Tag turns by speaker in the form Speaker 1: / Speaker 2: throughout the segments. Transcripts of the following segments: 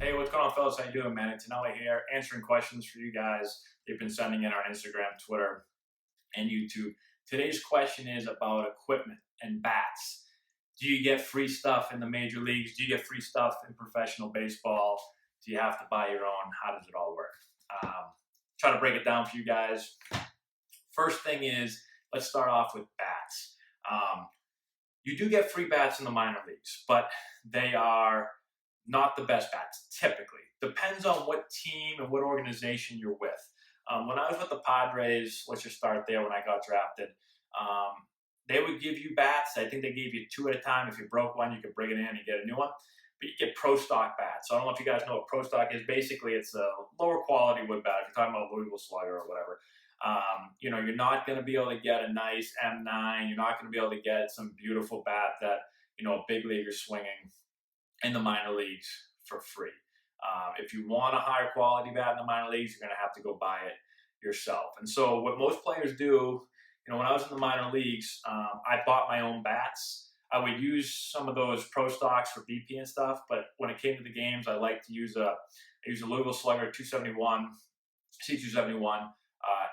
Speaker 1: Hey, what's going on, fellas? How you doing, man? Antonelli here, answering questions for you guys. They've been sending in on Instagram, Twitter, and YouTube. Today's question is about equipment and bats. Do you get free stuff in the major leagues? Do you get free stuff in professional baseball? Do you have to buy your own? How does it all work? Try to break it down for you guys. First thing is, let's start off with bats. You do get free bats in the minor leagues, but they are not the best bats, typically. Depends on what team and what organization you're with. When I was with the Padres, let's just start there when I got drafted, they would give you bats. I think they gave you two at a time. If you broke one, you could bring it in and get a new one. But you get pro stock bats. So I don't know if you guys know what pro stock is. Basically, it's a lower quality wood bat. If you're talking about Louisville Slugger or whatever, you're not going to be able to get a nice M9. You're not going to be able to get some beautiful bat that, a big leaguer swinging in the minor leagues for free. If you want a higher quality bat in the minor leagues, you're going to have to go buy it yourself. And so what most players do, when I was in the minor leagues, I bought my own bats. I would use some of those pro stocks for BP and stuff, but when it came to the games, I like to use a Louisville Slugger 271, C271,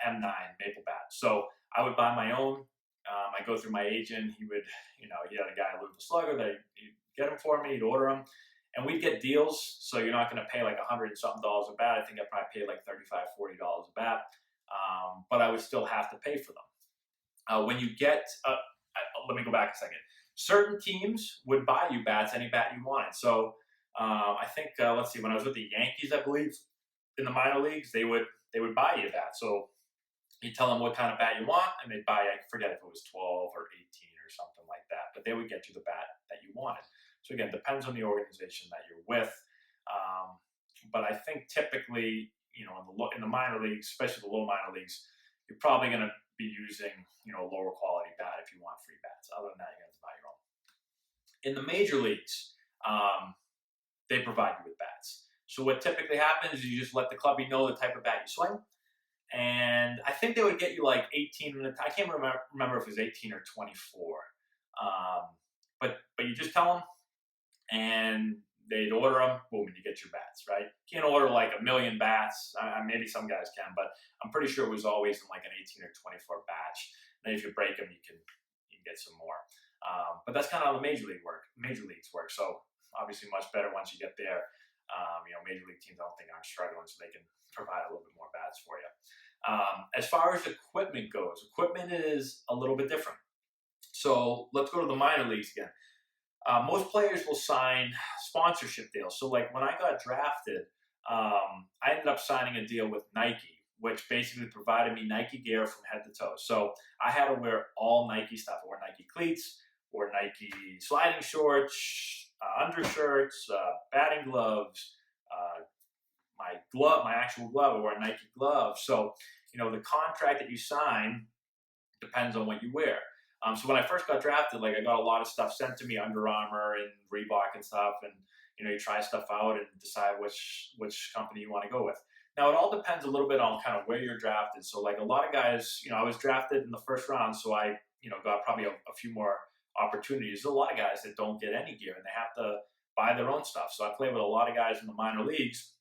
Speaker 1: M9 maple bat. So I would buy my own. I go through my agent. He would, he had a guy at Louisville Slugger that he'd get them for me. He'd order them, and we'd get deals. So you're not going to pay like $100 and something a bat. I think I probably paid like $35, $40 a bat, but I would still have to pay for them. When you get, let me go back a second. Certain teams would buy you bats, any bat you wanted. So I think, let's see, when I was with the Yankees, I believe, in the minor leagues, they would buy you a bat. So you tell them what kind of bat you want, and they'd buy, I forget if it was 12 or 18 or something like that, but they would get you the bat that you wanted. So again, depends on the organization that you're with. But I think typically, in the minor leagues, especially the low minor leagues, you're probably going to be using, a lower quality bat if you want free bats. Other than that, you're going to have to buy your own. In the major leagues, they provide you with bats. So what typically happens is you just let the clubby know the type of bat you swing. And I think they would get you like 18. I can't remember if it was 18 or 24. But you just tell them, and they'd order them. Boom, and you get your bats, right? You can't order like a million bats. Maybe some guys can, but I'm pretty sure it was always in like an 18 or 24 batch. And then if you break them, you can get some more. But that's kind of how the major leagues work. So obviously much better once you get there. Major league teams, I don't think, aren't struggling, so they can provide a little bit more bats for you. As far as equipment goes, equipment is a little bit different. So let's go to the minor leagues again. Most players will sign sponsorship deals. So like when I got drafted, I ended up signing a deal with Nike, which basically provided me Nike gear from head to toe. So I had to wear all Nike stuff. I wore Nike cleats, wore Nike sliding shorts, undershirts, batting gloves, my actual glove, I wore a Nike glove. So, the contract that you sign depends on what you wear. So when I first got drafted, I got a lot of stuff sent to me, Under Armour and Reebok and stuff, and you try stuff out and decide which company you want to go with. Now it all depends a little bit on kind of where you're drafted. So a lot of guys, I was drafted in the first round, so I got probably a few more opportunities. There's a lot of guys that don't get any gear and they have to buy their own stuff. So I played with a lot of guys in the minor leagues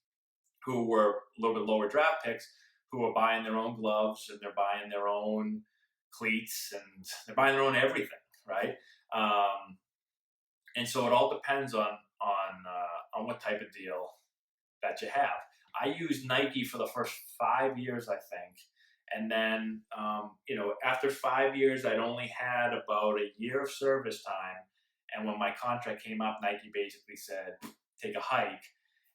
Speaker 1: who were a little bit lower draft picks, who are buying their own gloves and they're buying their own cleats and they're buying their own everything, right? And so it all depends on what type of deal that you have. I used Nike for the first 5 years, I think. And then, after 5 years, I'd only had about a year of service time. And when my contract came up, Nike basically said, take a hike.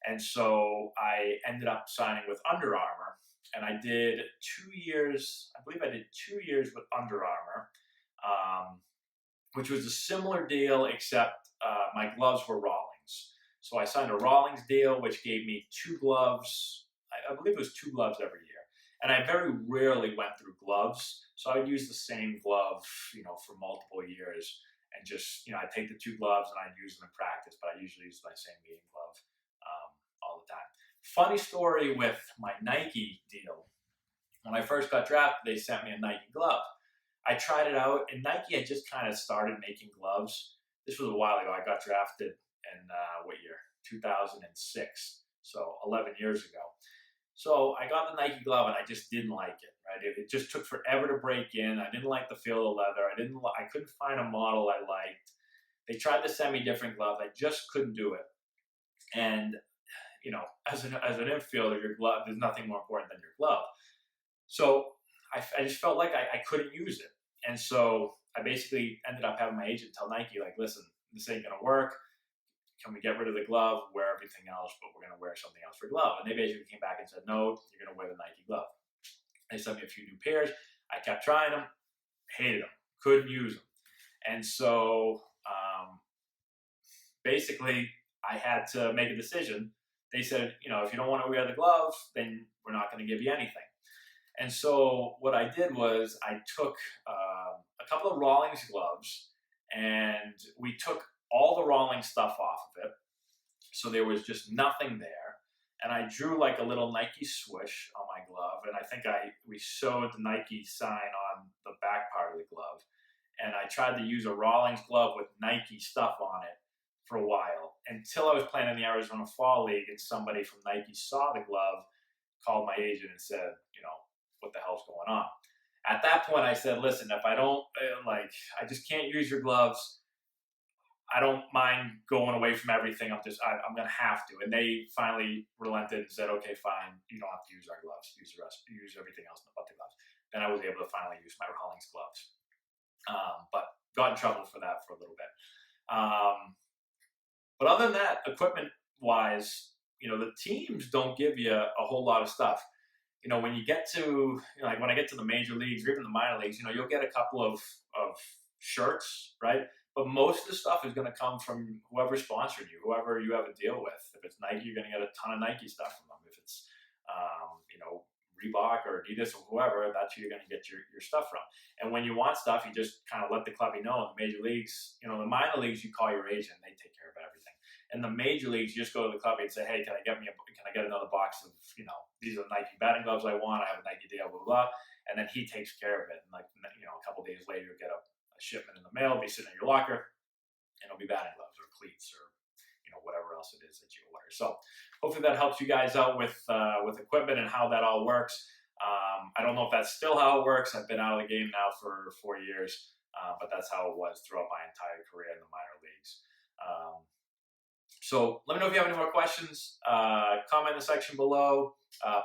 Speaker 1: And so I ended up signing with Under Armour. And I did 2 years, I believe I did 2 years with Under Armour, which was a similar deal, except my gloves were Rawlings. So I signed a Rawlings deal, which gave me 2 gloves. I believe it was 2 gloves every year. And I very rarely went through gloves. So I would use the same glove, for multiple years. And just, I'd take the 2 gloves and I'd use them in practice, but I usually use my same game glove all the time. Funny story with my Nike deal. When I first got drafted, they sent me a Nike glove. I tried it out, and Nike had just kind of started making gloves. This was a while ago. I got drafted in, 2006. so 11 years ago. So I got the Nike glove and I just didn't like it, right? It just took forever to break in. I didn't like the feel of the leather. I couldn't find a model I liked. They tried to send me different gloves. I just couldn't do it. And as an infielder, your glove, there's nothing more important than your glove. So I just felt like I couldn't use it. And so I basically ended up having my agent tell Nike, like, listen, this ain't gonna work. Can we get rid of the glove, wear everything else, but we're gonna wear something else for glove? And they basically came back and said, no, you're gonna wear the Nike glove. They sent me a few new pairs. I kept trying them, hated them, couldn't use them. And so basically I had to make a decision. They said, if you don't want to wear the glove, then we're not going to give you anything. And so what I did was I took a couple of Rawlings gloves and we took all the Rawlings stuff off of it. So there was just nothing there. And I drew like a little Nike swoosh on my glove. And I think we sewed the Nike sign on the back part of the glove. And I tried to use a Rawlings glove with Nike stuff on it for a while until I was playing in the Arizona Fall League and somebody from Nike saw the glove, called my agent and said, what the hell's going on? At that point, I said, listen, if I don't, I just can't use your gloves. I don't mind going away from everything. I'm going to have to. And they finally relented and said, okay, fine. You don't have to use our gloves. Use everything else but the gloves. Then I was able to finally use my Rawlings gloves. But got in trouble for that for a little bit. But other than that, equipment-wise, the teams don't give you a whole lot of stuff. When you get to, like when I get to the major leagues or even the minor leagues, you'll get a couple of shirts, right? But most of the stuff is going to come from whoever sponsored you, whoever you have a deal with. If it's Nike, you're going to get a ton of Nike stuff from them. If it's, Reebok or Adidas or whoever, that's who you're going to get your stuff from. And when you want stuff, you just kind of let the club know. In the major leagues, the minor leagues, you call your agent, they take care of everything. In the major leagues, you just go to the club and say, hey, can I get another box of, these are Nike batting gloves I want. I have a Nike deal, blah, blah, blah. And then he takes care of it. And a couple days later, you'll get a shipment in the mail, be sitting in your locker, and it'll be batting gloves or cleats or whatever else it is that you order. So hopefully that helps you guys out with equipment and how that all works. I don't know if that's still how it works. I've been out of the game now for 4 years, but that's how it was throughout my entire career in the minor leagues. So let me know if you have any more questions. Comment in the section below.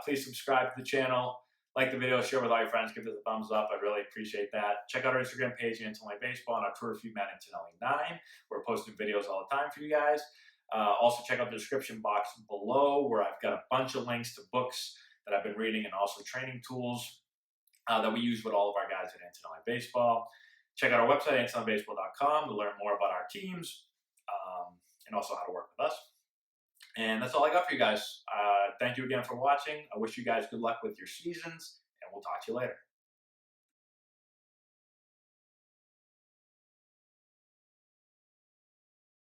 Speaker 1: Please subscribe to the channel. Like the video, share with all your friends, give it a thumbs up. I'd really appreciate that. Check out our Instagram page, Antonelli Baseball, and our Twitter feed, Antonelli9. We're posting videos all the time for you guys. Also, check out the description box below where I've got a bunch of links to books that I've been reading and also training tools that we use with all of our guys at Antonelli Baseball. Check out our website, AntonelliBaseball.com, to learn more about our teams and also how to work with us. And that's all I got for you guys. Thank you again for watching. I wish you guys good luck with your seasons, and we'll talk to you later.